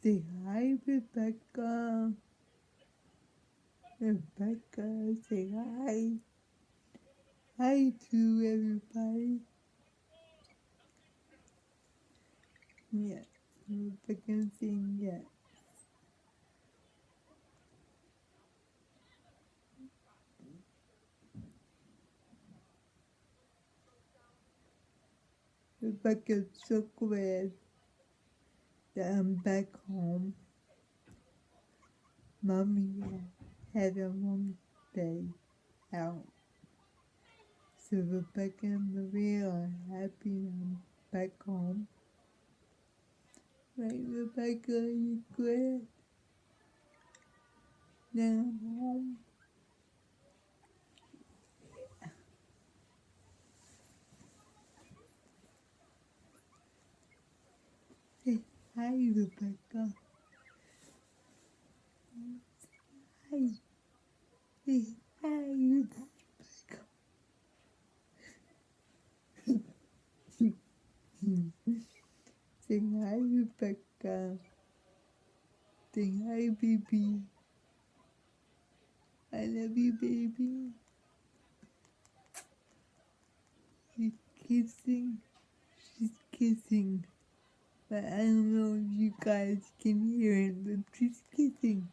Say hi, Rebecca. Rebecca, say hi. Hi to everybody. Yeah, Rebecca saying yeah. Rebecca's so glad that I'm back home. Mommy had a long day out. So Rebecca and Maria are happy I'm back home. Right, Rebecca, are you glad that I'm home? Say hi, Rebecca. Hi. Say hi, Rebecca. Say hi, Rebecca. Say hi, baby. I love you, baby. She's kissing. She's kissing. But I don't know if you guys can hear it, but she's kissing.